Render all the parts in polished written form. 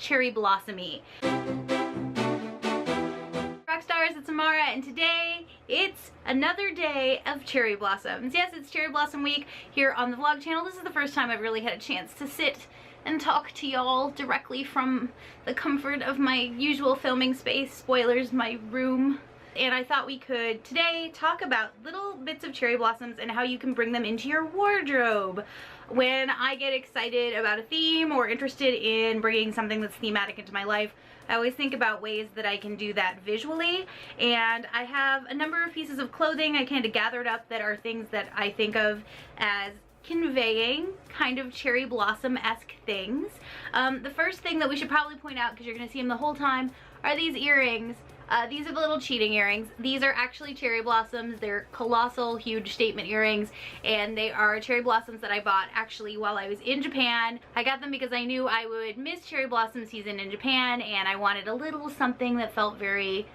cherry blossomy. Rockstars, it's Amara, and today it's another day of cherry blossoms. Yes, it's cherry blossom week here on the vlog channel. This is the first time I've really had a chance to sit and talk to y'all directly from the comfort of my usual filming space, spoilers, my room. And I thought we could today talk about little bits of cherry blossoms and how you can bring them into your wardrobe. When I get excited about a theme or interested in bringing something that's thematic into my life, I always think about ways that I can do that visually. And I have a number of pieces of clothing I kind of gathered up that are things that I think of as conveying kind of cherry blossom-esque things. The first thing that we should probably point out, because you're going to see them the whole time, are these earrings. These are the little cheating earrings. These are actually cherry blossoms. They're colossal, huge statement earrings, and they are cherry blossoms that I bought actually while I was in Japan. I got them because I knew I would miss cherry blossom season in Japan, and I wanted a little something that felt very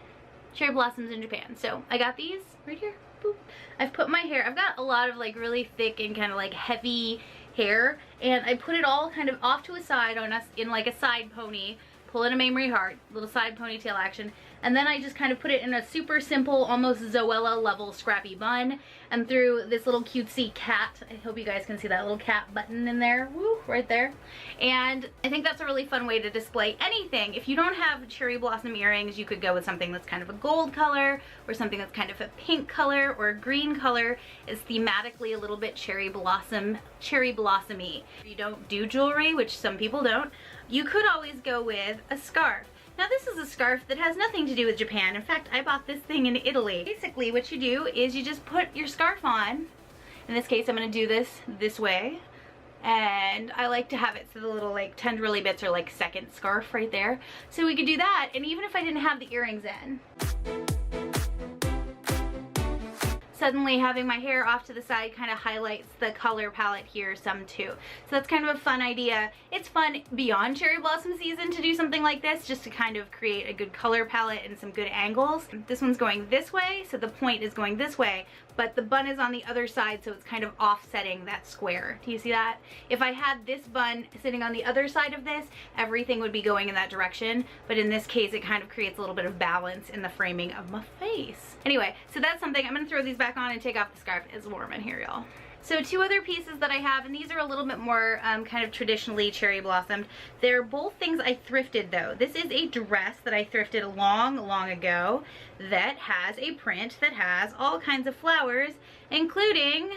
cherry blossoms in Japan. So I got these right here. Boop. I've put my hair, I've got a lot of like really thick and kind of like heavy hair, and I put it all kind of off to a side on us in like a side pony. Pull in a memory heart, little side ponytail action, and then I just kind of put it in a super simple, almost Zoella level scrappy bun, and threw this little cutesy cat, I hope you guys can see that little cat button in there, woo, right there. And I think that's a really fun way to display anything. If you don't have cherry blossom earrings, you could go with something that's kind of a gold color, or something that's kind of a pink color, or a green color, is thematically a little bit cherry blossomy. If you don't do jewelry, which some people don't, you could always go with a scarf. Now this is a scarf that has nothing to do with Japan. In fact, I bought this thing in Italy. Basically what you do is you just put your scarf on. In this case, I'm gonna do this way. And I like to have it so the little like tendrily bits are like second scarf right there. So we could do that, and even if I didn't have the earrings in. Suddenly having my hair off to the side kind of highlights the color palette here some too. So that's kind of a fun idea. It's fun beyond cherry blossom season to do something like this, just to kind of create a good color palette and some good angles. This one's going this way, so the point is going this way, but the bun is on the other side, so it's kind of offsetting that square. Do you see that? If I had this bun sitting on the other side of this, everything would be going in that direction, but in this case it kind of creates a little bit of balance in the framing of my face. Anyway, so that's something. I'm gonna throw these back on and take off the scarf. It's warm in here, y'all. So two other pieces that I have, and these are a little bit more kind of traditionally cherry blossomed. They're both things I thrifted though. This is a dress that I thrifted long ago that has a print that has all kinds of flowers, including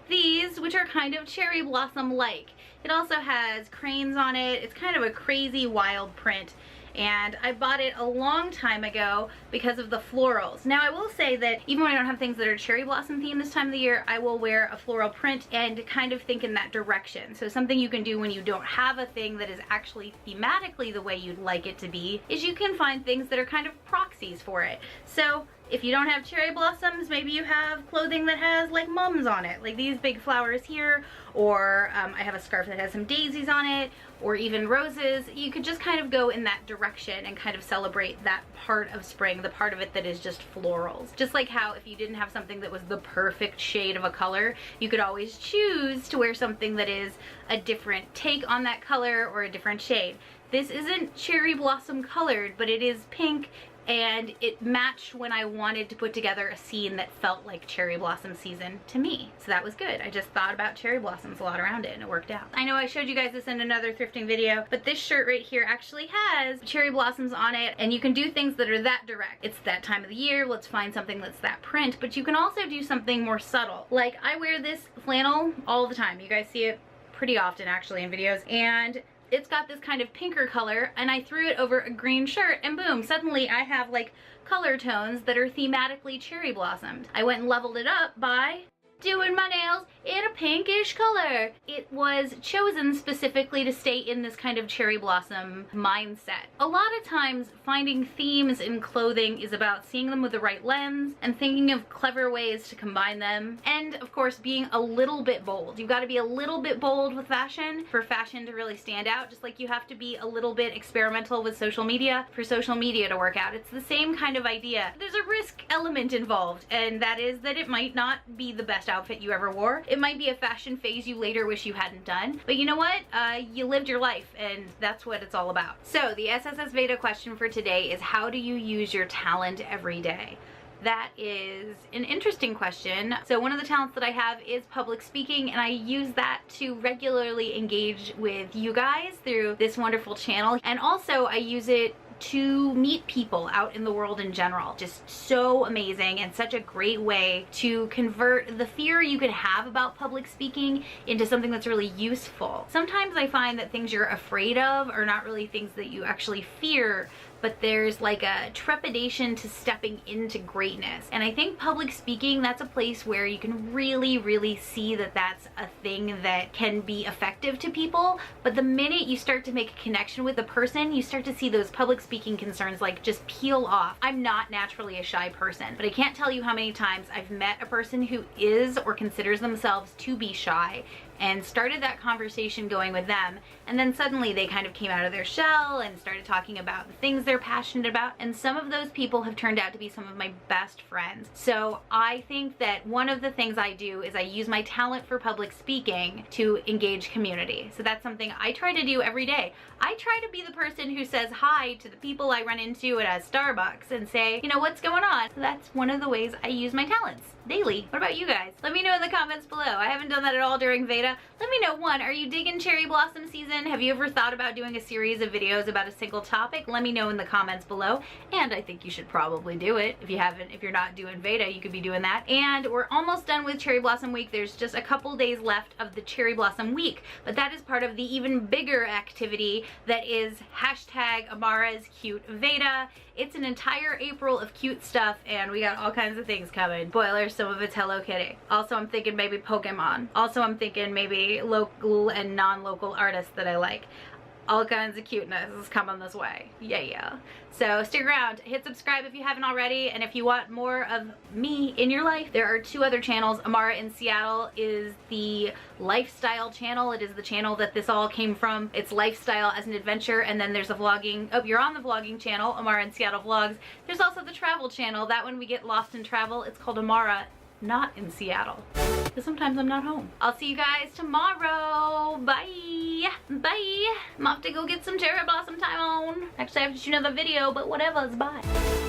these, which are kind of cherry blossom like. It also has cranes on it. It's kind of a crazy wild print, and I bought it a long time ago because of the florals. Now I will say that even when I don't have things that are cherry blossom themed this time of the year, I will wear a floral print and kind of think in that direction. So something you can do when you don't have a thing that is actually thematically the way you'd like it to be is you can find things that are kind of proxies for it. So if you don't have cherry blossoms, maybe you have clothing that has like mums on it, like these big flowers here, or I have a scarf that has some daisies on it, or even roses. You could just kind of go in that direction and kind of celebrate that part of spring, the part of it that is just florals. Just like how if you didn't have something that was the perfect shade of a color, you could always choose to wear something that is a different take on that color or a different shade. This isn't cherry blossom colored, but it is pink, and it matched when I wanted to put together a scene that felt like cherry blossom season to me. So that was good. I just thought about cherry blossoms a lot around it, and it worked out. I know I showed you guys this in another thrifting video, but this shirt right here actually has cherry blossoms on it, and you can do things that are that direct. It's that time of the year, let's find something that's that print, but you can also do something more subtle. Like I wear this flannel all the time. You guys see it pretty often actually in videos, and it's got this kind of pinker color, and I threw it over a green shirt, and boom, suddenly I have like color tones that are thematically cherry blossomed. I went and leveled it up by doing my nails in a pinkish color. It was chosen specifically to stay in this kind of cherry blossom mindset. A lot of times finding themes in clothing is about seeing them with the right lens and thinking of clever ways to combine them, and of course being a little bit bold. You've got to be a little bit bold with fashion for fashion to really stand out, just like you have to be a little bit experimental with social media for social media to work out. It's the same kind of idea. There's a risk element involved, and that is that it might not be the best outfit you ever wore. It might be a fashion phase you later wish you hadn't done, but you know what? You lived your life, and that's what it's all about. So the SSS VEDA question for today is, how do you use your talent every day? That is an interesting question. So one of the talents that I have is public speaking, and I use that to regularly engage with you guys through this wonderful channel. And also I use it to meet people out in the world in general. Just so amazing and such a great way to convert the fear you could have about public speaking into something that's really useful. Sometimes I find that things you're afraid of are not really things that you actually fear, but there's like a trepidation to stepping into greatness. And I think public speaking, that's a place where you can really see that that's a thing that can be effective to people. But the minute you start to make a connection with the person, you start to see those public speaking concerns like just peel off. I'm not naturally a shy person, but I can't tell you how many times I've met a person who is or considers themselves to be shy and started that conversation going with them, and then suddenly they kind of came out of their shell and started talking about the things they're passionate about, and some of those people have turned out to be some of my best friends. So I think that one of the things I do is I use my talent for public speaking to engage community. So that's something I try to do every day. I try to be the person who says hi to the people I run into at a Starbucks and say, you know, what's going on? So that's one of the ways I use my talents daily. What about you guys? Let me know in the comments below. I haven't done that at all during VEDA. Let me know, one, are you digging cherry blossom season? Have you ever thought about doing a series of videos about a single topic? Let me know in the comments below. And I think you should probably do it. If you're not doing VEDA, you could be doing that. And we're almost done with Cherry Blossom Week. There's just a couple days left of the Cherry Blossom Week, but that is part of the even bigger activity that is hashtag Amara's Cute VEDA. It's an entire April of cute stuff, and we got all kinds of things coming. Spoilers, some of it's Hello Kitty. Also, I'm thinking maybe Pokemon. Also, I'm thinking maybe local and non-local artists that I like. All kinds of cuteness is coming this way. Yeah. So stick around, hit subscribe if you haven't already, and if you want more of me in your life, there are two other channels. Amara in Seattle is the lifestyle channel. It is the channel that this all came from. It's lifestyle as an adventure, and then there's a vlogging. Oh, you're on the vlogging channel, Amara in Seattle Vlogs. There's also the travel channel. That one we get lost in travel. It's called Amara Not in Seattle, because sometimes I'm not home. I'll see you guys tomorrow. Bye. I'm off to go get some cherry blossom time on. Actually, I have to shoot another video, but whatever. Bye.